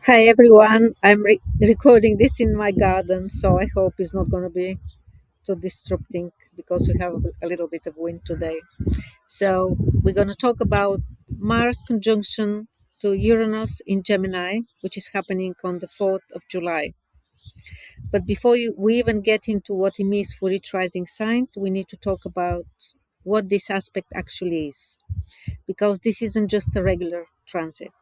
Hi everyone, I'm recording this in my garden, so I hope it's not going to be too disrupting because we have a little bit of wind today. So, we're going to talk about Mars conjunction to Uranus in Gemini, which is happening on the 4th of July. But before we even get into what it means for each rising sign, we need to talk about what this aspect actually is, because this isn't just a regular transit.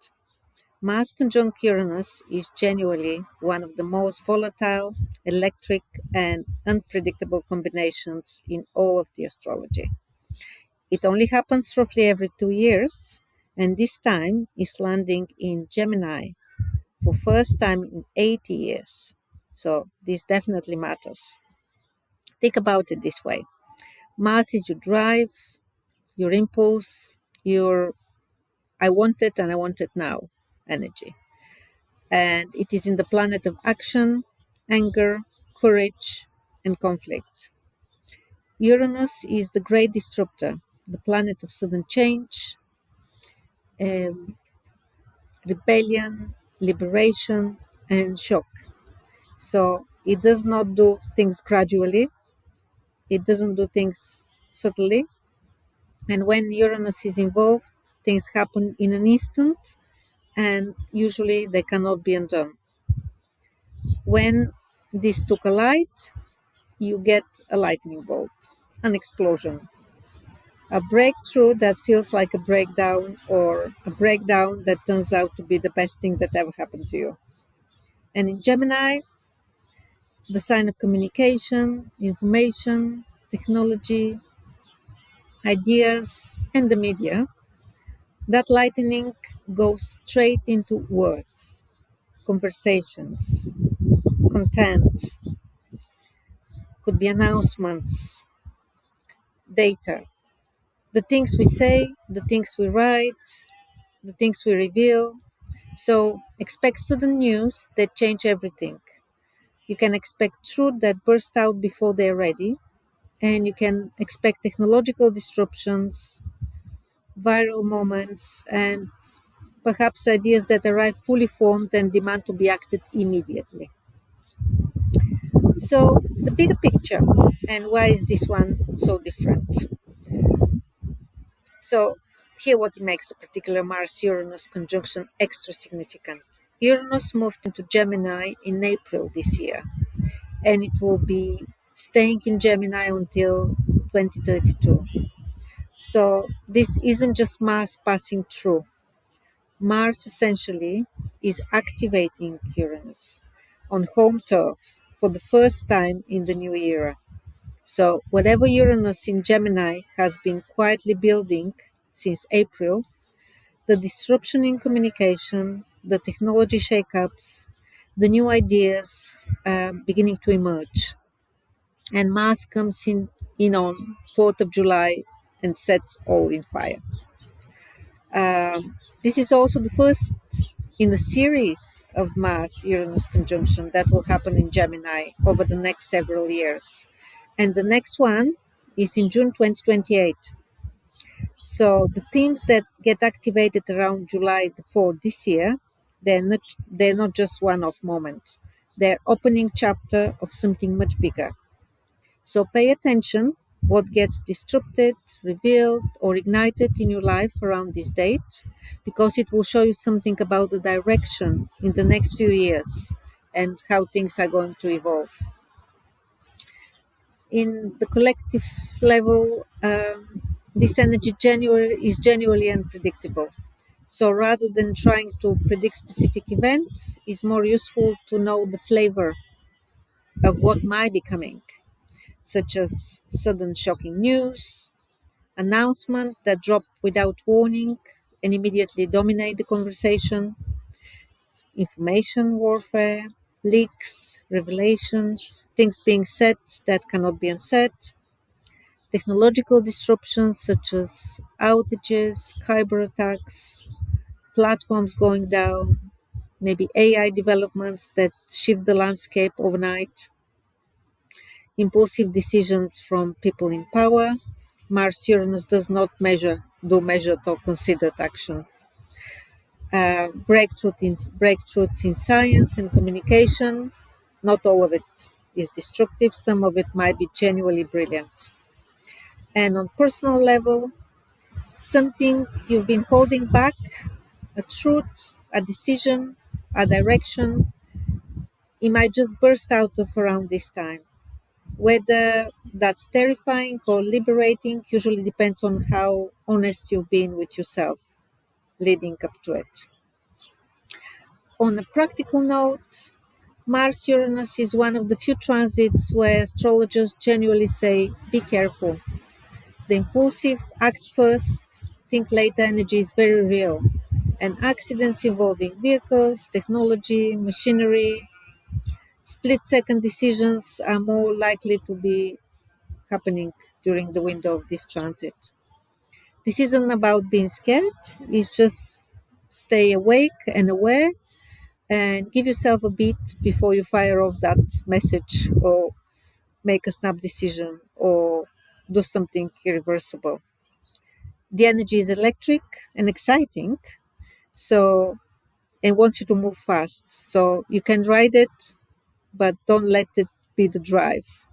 Mars conjunct Uranus is genuinely one of the most volatile, electric, and unpredictable combinations in all of the astrology. It only happens roughly every 2 years, and this time is landing in Gemini for first time in 80 years. So this definitely matters. Think about it this way. Mars is your drive, your impulse, your I want it and I want it now energy. And it is in the planet of action, anger, courage, and conflict. Uranus is the great disruptor, the planet of sudden change, um, rebellion, liberation, and shock. So it does not do things gradually, it doesn't do things subtly. And when Uranus is involved, things happen in an instant, and usually they cannot be undone. When these two collide, you get a lightning bolt, an explosion, a breakthrough that feels like a breakdown, or a breakdown that turns out to be the best thing that ever happened to you. And in Gemini, the sign of communication, information, technology, ideas, and the media, that lightning goes straight into words, conversations, content, could be announcements, data. The things we say, the things we write, the things we reveal. So expect sudden news that change everything. You can expect truth that burst out before they're ready, and you can expect technological disruptions, viral moments, and perhaps ideas that arrive fully formed and demand to be acted immediately. So the bigger picture, and why is this one so different? So here what makes the particular Mars-Uranus conjunction extra significant. Uranus moved into Gemini in April this year, and it will be staying in Gemini until 2032. So this isn't just Mars passing through. Mars essentially is activating Uranus on home turf for the first time in the new era. So whatever Uranus in Gemini has been quietly building since April, the disruption in communication, the technology shakeups, the new ideas beginning to emerge. And Mars comes in on 4th of July and sets all in fire. This is also the first in a series of Mars Uranus conjunction that will happen in Gemini over the next several years. And the next one is in June 2028. So the themes that get activated around July the 4th this year, they're not just one-off moments. They're opening chapter of something much bigger. So pay attention what gets disrupted, revealed, or ignited in your life around this date, because it will show you something about the direction in the next few years and how things are going to evolve. In the collective level, this energy is genuinely unpredictable. So rather than trying to predict specific events, it's more useful to know the flavor of what might be coming, such as sudden shocking news, announcement that drop without warning and immediately dominate the conversation, information warfare, leaks, revelations, things being said that cannot be unsaid, technological disruptions such as outages, cyber attacks, platforms going down, maybe AI developments that shift the landscape overnight, impulsive decisions from people in power. Mars Uranus does not do measured or considered action. breakthroughs in science and communication. Not all of it is destructive, some of it might be genuinely brilliant. And on personal level, something you've been holding back, a truth, a decision, a direction, it might just burst out of around this time. Whether that's terrifying or liberating usually depends on how honest you've been with yourself leading up to it. On a practical note, Mars Uranus is one of the few transits where astrologers genuinely say, be careful. The impulsive, act first, think later energy is very real, and accidents involving vehicles, technology, machinery, split second decisions are more likely to be happening during the window of this transit. This isn't about being scared, it's just stay awake and aware and give yourself a beat before you fire off that message or make a snap decision or do something irreversible. The energy is electric and exciting, so and wants you to move fast. So you can ride it, but don't let it be the drive.